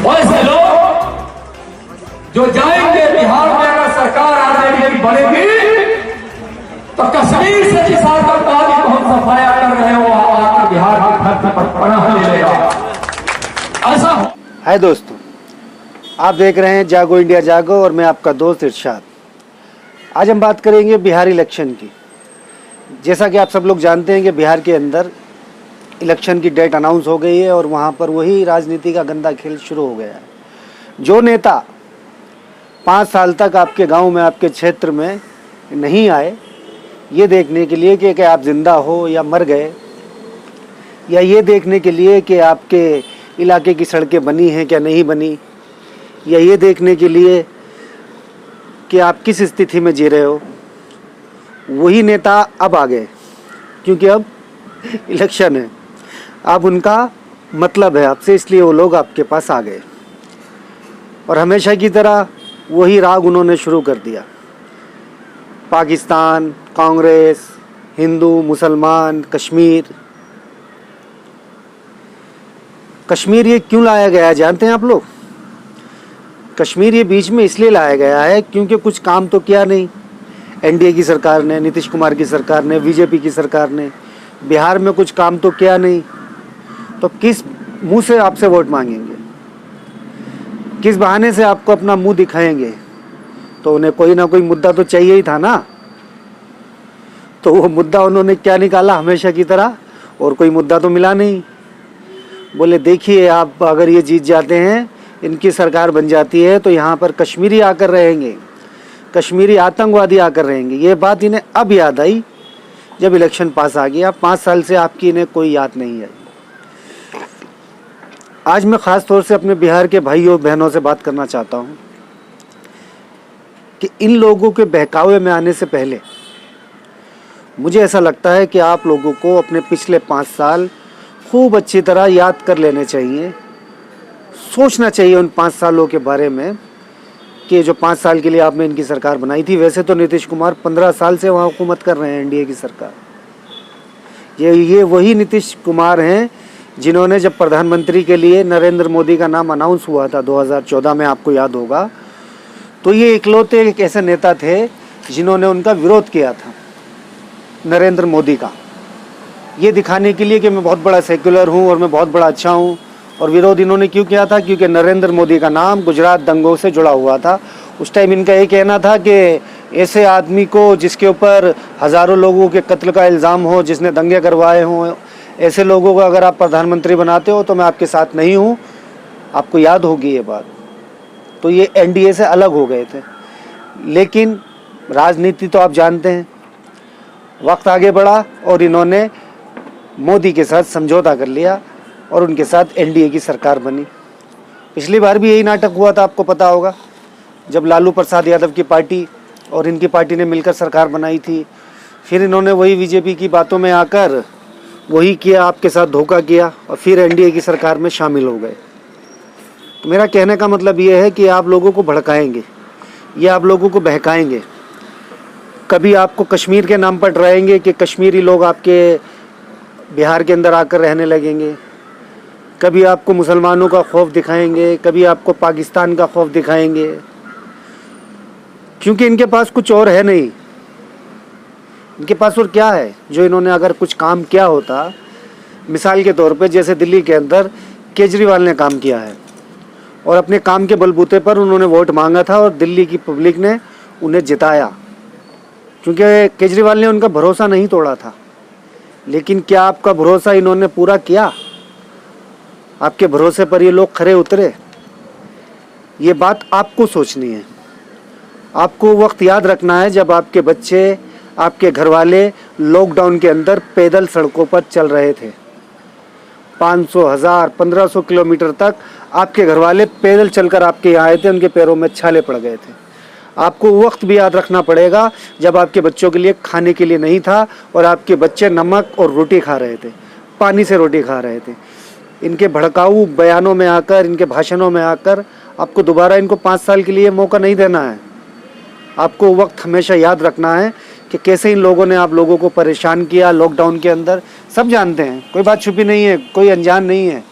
वैसे लोग जो जाएंगे बिहार में, अगर सरकार आरजेडी की बनेगी तो कश्मीर से जिस आतंकवादी को हम सफाया कर रहे हैं वो आकर बिहार की धरती पर पनाह ले लेगा। ऐसा हाय दोस्तों, आप देख रहे हैं जागो इंडिया जागो और मैं आपका दोस्त इरशाद। आज हम बात करेंगे बिहार इलेक्शन की। जैसा कि आप सब लोग जानते हैं कि बिहार के अंदर इलेक्शन की डेट अनाउंस हो गई है और वहाँ पर वही राजनीति का गंदा खेल शुरू हो गया है। जो नेता 5 साल तक आपके गांव में, आपके क्षेत्र में नहीं आए ये देखने के लिए कि आप जिंदा हो या मर गए, या ये देखने के लिए कि आपके इलाके की सड़कें बनी हैं क्या नहीं बनी, या ये देखने के लिए कि आप किस स्थिति में जी रहे हो, वही नेता अब आ गए। क्योंकि अब इलेक्शन है, अब उनका मतलब है आपसे, इसलिए वो लोग आपके पास आ गए और हमेशा की तरह वही राग उन्होंने शुरू कर दिया। पाकिस्तान, कांग्रेस, हिंदू, मुसलमान, कश्मीर। कश्मीर ये क्यों लाया गया है जानते हैं आप लोग? कश्मीर ये बीच में इसलिए लाया गया है क्योंकि कुछ काम तो किया नहीं एनडीए की सरकार ने, नीतीश कुमार की सरकार ने, बीजेपी की सरकार ने। बिहार में कुछ काम तो किया नहीं, तो किस मुंह से आपसे वोट मांगेंगे, किस बहाने से आपको अपना मुंह दिखाएंगे? तो उन्हें कोई ना कोई मुद्दा तो चाहिए ही था ना। तो वो मुद्दा उन्होंने क्या निकाला हमेशा की तरह, और कोई मुद्दा तो मिला नहीं। बोले देखिए, आप अगर ये जीत जाते हैं, इनकी सरकार बन जाती है, तो यहाँ पर कश्मीरी आकर रहेंगे, कश्मीरी आतंकवादी आकर रहेंगे। ये बात इन्हें अब याद आई जब इलेक्शन पास आ गया। 5 साल से आपकी इन्हें कोई याद नहीं आई। आज मैं ख़ास तौर से अपने बिहार के भाइयों बहनों से बात करना चाहता हूँ कि इन लोगों के बहकावे में आने से पहले मुझे ऐसा लगता है कि आप लोगों को अपने पिछले 5 साल खूब अच्छी तरह याद कर लेने चाहिए। सोचना चाहिए उन 5 सालों के बारे में कि जो 5 साल के लिए आपने इनकी सरकार बनाई थी। वैसे तो नीतीश कुमार 15 साल से वहाँ हुकूमत कर रहे हैं, एनडीए की सरकार। ये वही नीतीश कुमार हैं जिन्होंने, जब प्रधानमंत्री के लिए नरेंद्र मोदी का नाम अनाउंस हुआ था 2014 में, आपको याद होगा, तो ये इकलौते एक ऐसे नेता थे जिन्होंने उनका विरोध किया था, नरेंद्र मोदी का, ये दिखाने के लिए कि मैं बहुत बड़ा सेक्युलर हूँ और मैं बहुत बड़ा अच्छा हूँ। और विरोध इन्होंने क्यों किया था? क्योंकि नरेंद्र मोदी का नाम गुजरात दंगों से जुड़ा हुआ था। उस टाइम इनका ये कहना था कि ऐसे आदमी को जिसके ऊपर हज़ारों लोगों के कत्ल का इल्ज़ाम हो, जिसने दंगे करवाए हों, ऐसे लोगों को अगर आप प्रधानमंत्री बनाते हो तो मैं आपके साथ नहीं हूँ। आपको याद होगी ये बात। तो ये एनडीए से अलग हो गए थे। लेकिन राजनीति तो आप जानते हैं, वक्त आगे बढ़ा और इन्होंने मोदी के साथ समझौता कर लिया और उनके साथ एनडीए की सरकार बनी। पिछली बार भी यही नाटक हुआ था, आपको पता होगा, जब लालू प्रसाद यादव की पार्टी और इनकी पार्टी ने मिलकर सरकार बनाई थी। फिर इन्होंने वही बीजेपी की बातों में आकर वही किया, आपके साथ धोखा किया और फिर एनडीए की सरकार में शामिल हो गए। तो मेरा कहने का मतलब ये है कि आप लोगों को भड़काएंगे, ये आप लोगों को बहकाएंगे। कभी आपको कश्मीर के नाम पर डराएंगे कि कश्मीरी लोग आपके बिहार के अंदर आकर रहने लगेंगे, कभी आपको मुसलमानों का खौफ दिखाएंगे, कभी आपको पाकिस्तान का खौफ दिखाएंगे, क्योंकि इनके पास कुछ और है नहीं। इनके पास और क्या है जो इन्होंने अगर कुछ काम किया होता, मिसाल के तौर पे जैसे दिल्ली के अंदर केजरीवाल ने काम किया है और अपने काम के बलबूते पर उन्होंने वोट मांगा था और दिल्ली की पब्लिक ने उन्हें जिताया, क्योंकि केजरीवाल ने उनका भरोसा नहीं तोड़ा था। लेकिन क्या आपका भरोसा इन्होंने पूरा किया? आपके भरोसे पर ये लोग खरे उतरे? ये बात आपको सोचनी है। आपको वक्त याद रखना है जब आपके बच्चे, आपके घर वाले लॉकडाउन के अंदर पैदल सड़कों पर चल रहे थे। 500, 1000, 1500 किलोमीटर तक आपके घर वाले पैदल चलकर आपके यहाँ आए थे, उनके पैरों में छाले पड़ गए थे। आपको वक्त भी याद रखना पड़ेगा जब आपके बच्चों के लिए खाने के लिए नहीं था और आपके बच्चे नमक और रोटी खा रहे थे, पानी से रोटी खा रहे थे। इनके भड़काऊ बयानों में आकर, इनके भाषणों में आकर आपको दोबारा इनको 5 साल के लिए मौका नहीं देना है। आपको वक्त हमेशा याद रखना है कि कैसे इन लोगों ने आप लोगों को परेशान किया लॉकडाउन के अंदर। सब जानते हैं, कोई बात छुपी नहीं है, कोई अनजान नहीं है।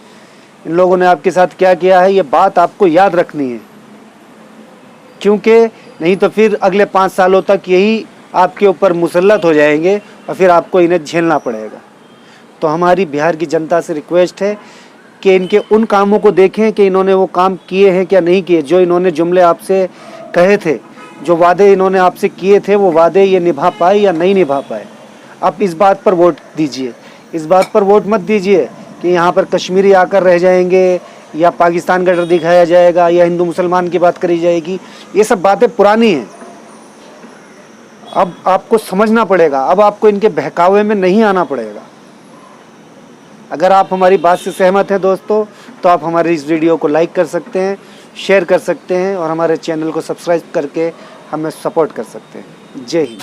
इन लोगों ने आपके साथ क्या किया है, ये बात आपको याद रखनी है, क्योंकि नहीं तो फिर अगले 5 सालों तक यही आपके ऊपर मुसल्लत हो जाएंगे और फिर आपको इन्हें झेलना पड़ेगा। तो हमारी बिहार की जनता से रिक्वेस्ट है कि इनके उन कामों को देखें कि इन्होंने वो काम किए हैं क्या नहीं किए, जो इन्होंने जुमले आपसे कहे थे, जो वादे इन्होंने आपसे किए थे, वो वादे ये निभा पाए या नहीं निभा पाए। आप इस बात पर वोट दीजिए, इस बात पर वोट मत दीजिए कि यहाँ पर कश्मीरी आकर रह जाएंगे या पाकिस्तान का डर दिखाया जाएगा या हिंदू मुसलमान की बात करी जाएगी। ये सब बातें पुरानी हैं। अब आपको समझना पड़ेगा, अब आपको इनके बहकावे में नहीं आना पड़ेगा। अगर आप हमारी बात से सहमत हैं दोस्तों, तो आप हमारी इस वीडियो को लाइक कर सकते हैं, शेयर कर सकते हैं और हमारे चैनल को सब्सक्राइब करके हमें सपोर्ट कर सकते हैं। जय हिंद।